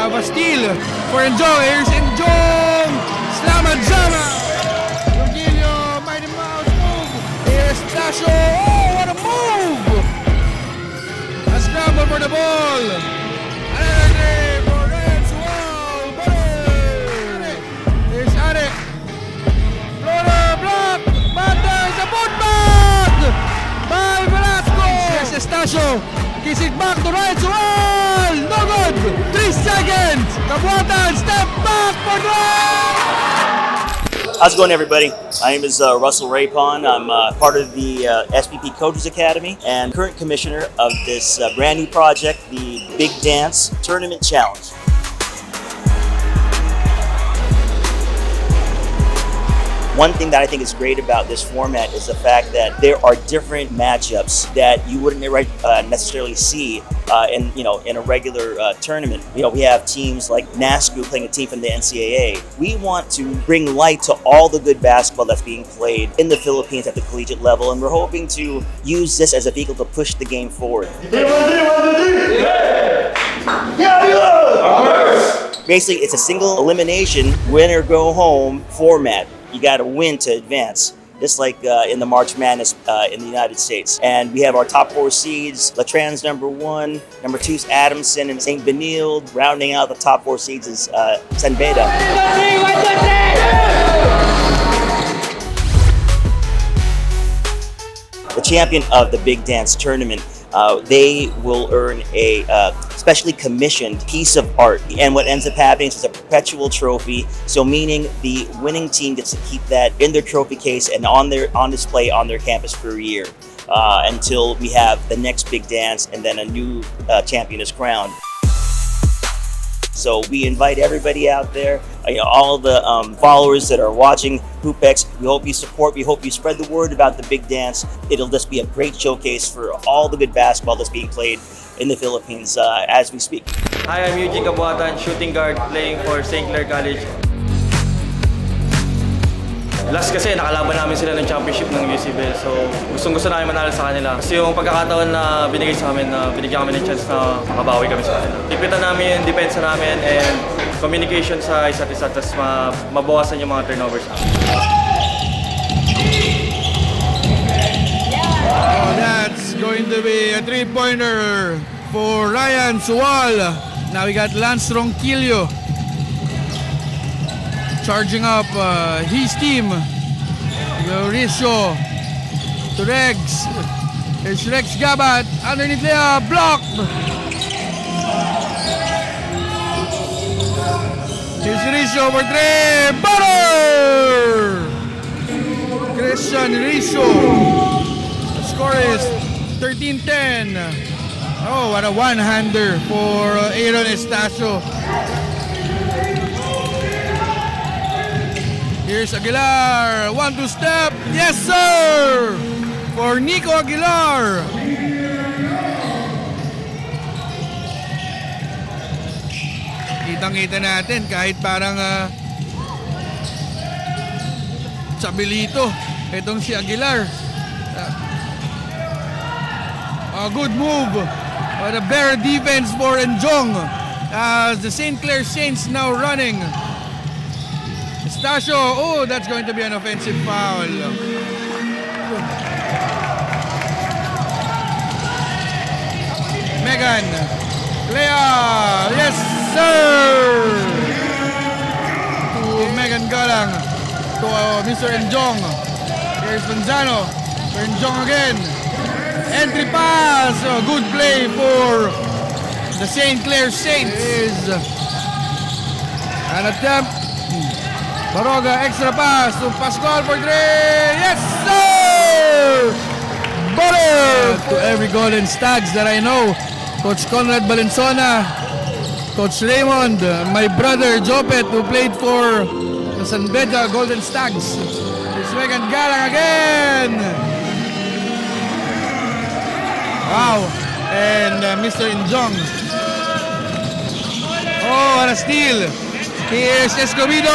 have a steal for Enjong. Here's Enjong. Slamad Zama. Rogelio, Mighty Mouse move. Here's Tasho. Oh, what a move. A scramble for the ball. Another game for Ryan Sual. Here's Are. Floater block. Banda is a putback by Velasco. Here's Estacio. Kiss it back to Ryan Sual. No good. 3 seconds. Kabuatan, step back for Ryan. How's it going, everybody? My name is Russell Rapon. I'm part of the SPP Coaches Academy and current commissioner of this brand new project, the Big Dance Tournament Challenge. One thing that I think is great about this format is the fact that there are different matchups that you wouldn't necessarily see in a regular tournament. We have teams like NASCU playing a team from the NCAA. We want to bring light to all the good basketball that's being played in the Philippines at the collegiate level, and we're hoping to use this as a vehicle to push the game forward. Basically, it's a single elimination, win or go home format. You got to win to advance, just like in the March Madness in the United States. And we have our top 4 seeds. Latran's number 1, number 2 is Adamson and St. Benilde. Rounding out the top 4 seeds is San Beda. The champion of the Big Dance Tournament, they will earn a specially commissioned piece of art. And what ends up happening is it's a perpetual trophy. So meaning the winning team gets to keep that in their trophy case and on display on their campus for a year until we have the next big dance and then a new champion is crowned. So we invite everybody out there, all the followers that are watching Hoopex. We hope you support, we hope you spread the word about the big dance. It'll just be a great showcase for all the good basketball that's being played in the Philippines as we speak. Hi, I'm Eugene Kabuatan, shooting guard playing for St. Clair College. Last kasi nakalaban namin sila ng championship ng UCBL, so gustong-gusto namin manalo sa kanila. Kasi yung pagkakataon na binigay sa amin, na binigyan kami ng chance na makabawi kami sa kanila. Ipitan namin yung depensa namin and communication sa isa't isa, tapos mabawasan yung mga turnovers namin. Oh, that's going to be a 3-pointer for Ryan Sual. Now we got Lance Ronquillo charging up his team. Mauricio to Rex. There's Rex Gabat underneath the block. Here's Ricio for 3. Butter! Christian Ricio. The score is 13-10. Oh, what a one-hander for Aaron Estacio. Here's Aguilar, 1-2 step, yes sir! For Nico Aguilar. Kitang-kita natin kahit parang Chabelito, itong si Aguilar. A good move, but a better defense for Enjong as the St. Clair Saints now running. Estacio, oh, that's going to be an offensive foul. Megan, Lea, yes sir! To Megan Galang, to Mr. Enjong. Here's Manzano, for Enjong again. Entry pass, good play for the St. Clair Saints. Is an attempt. Baroga, extra pass to Pascual for 3. Yes, sir! Butter! To every Golden Stags that I know. Coach Conrad Balensona, Coach Raymond, my brother Jopet who played for the San Beda Golden Stags. It's Megan Galang again! Wow! And Mr. Enjong. Oh, what a steal! Here's Escobedo!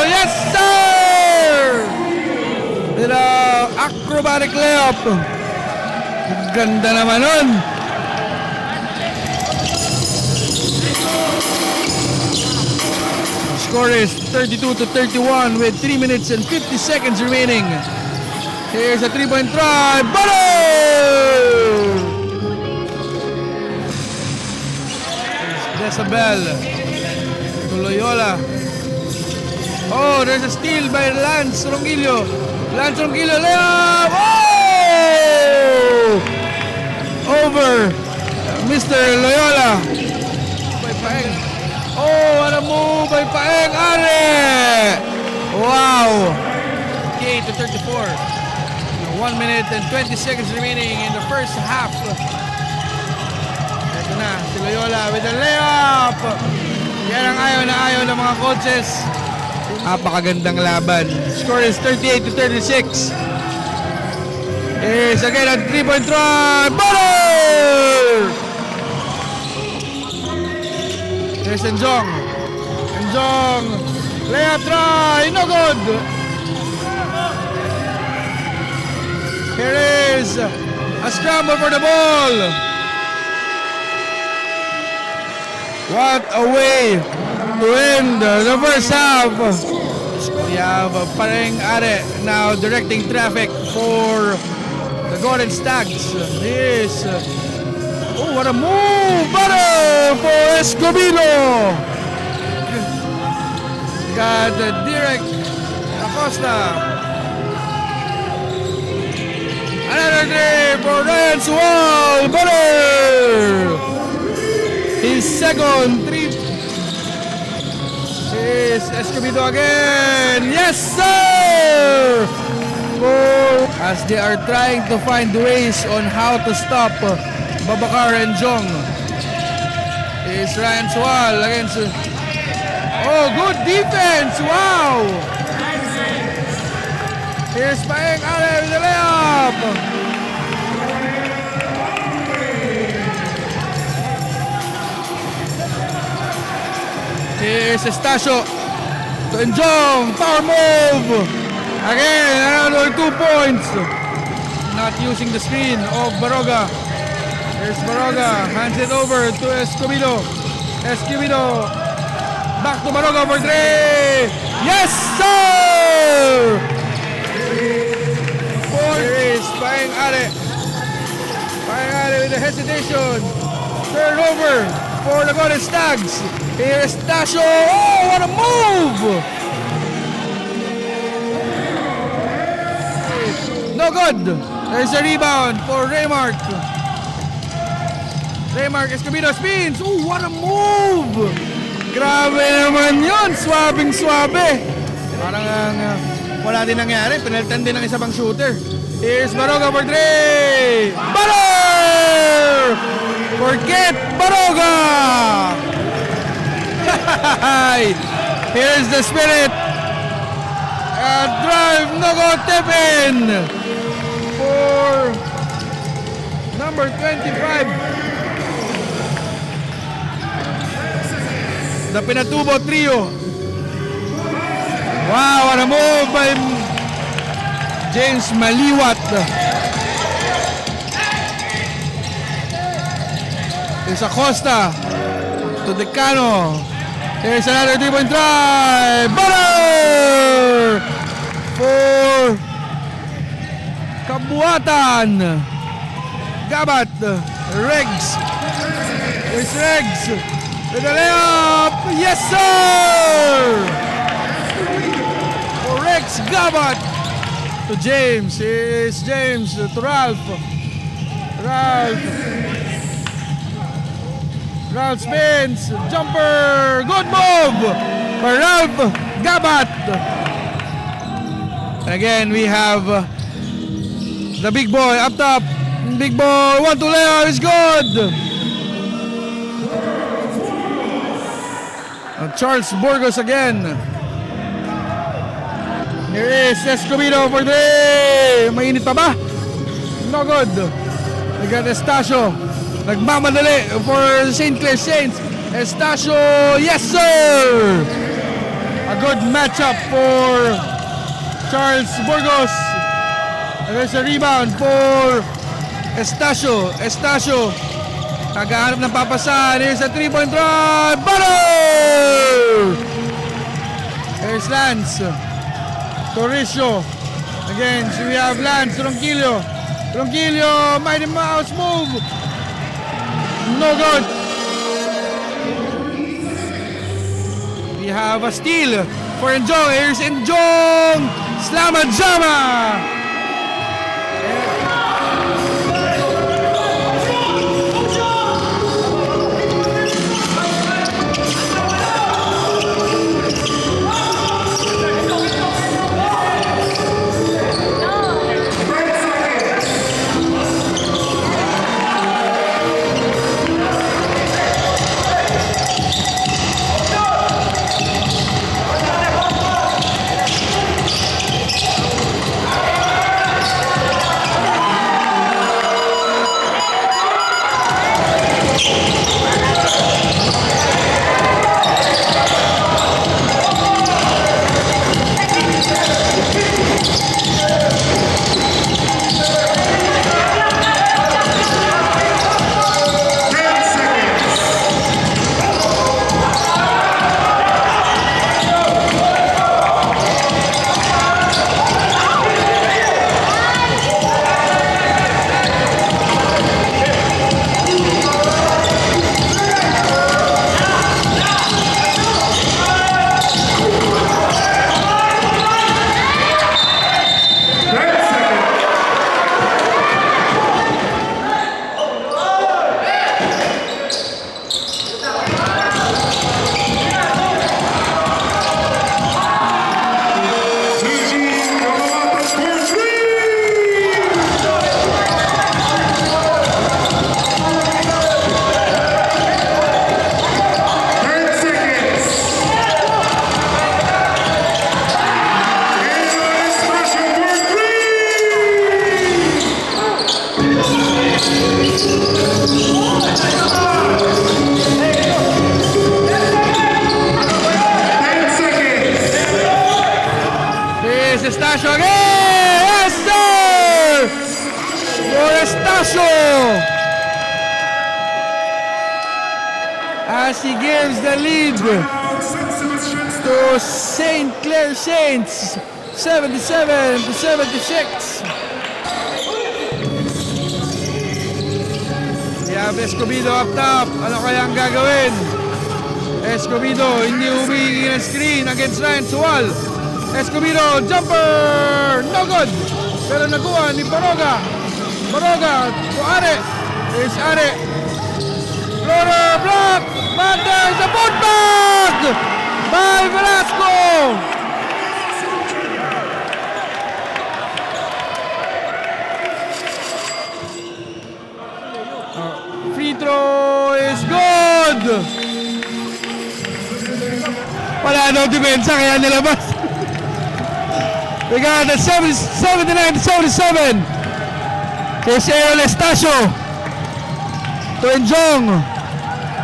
Yes, sir! With a acrobatic layup. Ganda naman nun. Score is 32-31 with 3 minutes and 50 seconds remaining. Here's a 3-point try. Butter! Jezabel to Loyola. Oh, there's a steal by Lance Ronquillo. Lance Ronquillo layup. Oh! Over Mr. Loyola. By Paeng. Oh, what a move by Paeng. Are! Wow! 58-34. 1 minute and 20 seconds remaining in the first half. Ito na, si Loyola with a layup. Yan ang ayaw ng mga coaches. Napakagandang laban. Score is 38-36. Is again a 3-point try. Butter! There's Enjong. Enjong. Layup try. No good. Here is a scramble for the ball. What a way to end the first half. We have Paeng Are now directing traffic for the Golden Stags. This, oh, what a move! Butter for Escobedo. Got Derek Acosta. Another day for Ryan Sual. Butter. His second three. Is Escobedo again. Yes, sir! As they are trying to find ways on how to stop Babacar and Jong. Is Ryan Sual against... Oh, good defense! Wow! Here's Paeng Are with the layup! Here's Estacio to Enjong, power move! Again, another 2 points. Not using the screen of Baroga. Here's Baroga, hands it over to Escobedo. Escobedo, back to Baroga for 3. Yes, sir! Here is Paeng Are. Paeng Are with the hesitation. Turnover for the Golden Stags. Here's Tasho. Oh, what a move! No good. There's a rebound for Raymark. Raymark Escobedo spins. Oh, what a move! Grabe naman yun. Swabing-swabe. Parang wala din nangyari. Penaltan din ng isa pang shooter. Here's Baroga for 3. Butter! Forget Baroga! Here's the spirit. Drive, no go, tip in for number 25. The Pinatubo trio. Wow, what a move by James Maliwat. It's Acosta to Decano. Here's another 3-point try. Butter for Kabuatan. Gabat. Regs. Here's Regs. With the layup. Yes, sir! For Rex Gabat. To James. Here's James to Ralph. Ralph spins, jumper, good move for Ralph Gabat. And again, we have the big boy up top. Big boy, 1-2 layup is good. Charles Burgos again. Here is Escobedo for 3. Mainit pa ba? No good. We got Estacio. Nagmamadali for St. Clair Saints. Estacio, yes sir! A good matchup for Charles Burgos. There's a rebound for Estacio. Estacio, naghahanap ng papasan. Here's a 3-point try. Butter! There's Lance. Torricio. Again, so we have Lance. Ronquillo. Ronquillo. Mighty Mouse move. No good. We have a steal for Enjong. Here's Enjong. Slamma Jama. Estacio again! Yes, sir! For Estacio! As he gives the lead to St. Clair Saints, 77-76. We have Escobedo up top. Ano kaya ang gagawin? Escobedo hindi humihigi ng screen against Ryan Suwal. Escobedo, jumper! No good! Pero nakuha ni Baroga. Baroga to Are. There's Are. Floater block! But there's a putback! By Velasco! Free throw is good! Wala daw depensa kaya nilabas. We got the 79-77. Here's Aaron Estacio to Enjong.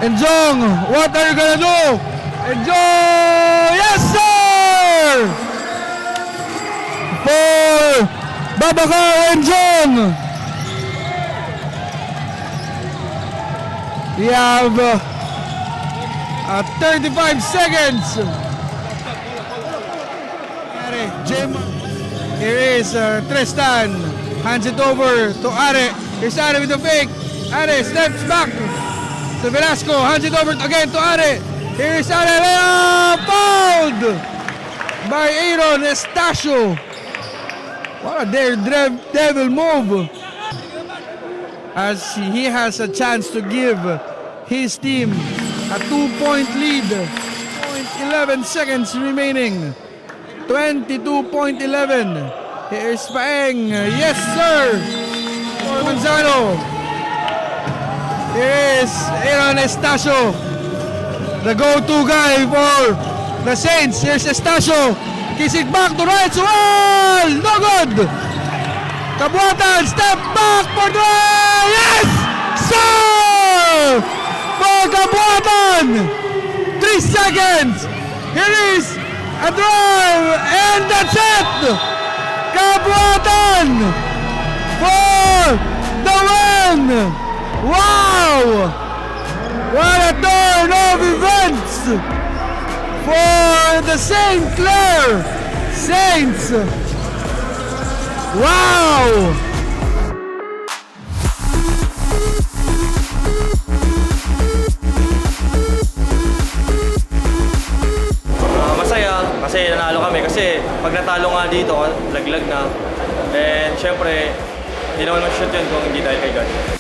Enjong, what are you gonna do? Enjong, yes sir! For Babacar Enjong. We have 35 seconds. Jim. Here is Tristan. Hands it over to Are. Here's Are with the fake. Are steps back to Velasco. Hands it over again to Are. Here is Are. Fouled by Aaron Estacio. What a daredevil move. As he has a chance to give his team a 2-point lead. 11 seconds remaining. 22.11. Here's Paeng. Yes, sir. For Manzano. Here is Aaron Estacio. The go-to guy for the Saints. Here's Estacio. Kiss it back to right. Wall. No good. Kabuatan. Step back for the... Yes! Sir! For Kabuatan. 3 seconds. Here is a drive, and that's it! Kabuatan for the win! Wow! What a turn of events for the St. Clair Saints. Wow! Masaya kasi nanalo kami kasi pag natalo nga dito, laglag na. And syempre, hindi naman mag-shoot yun kung hindi dahil kay God.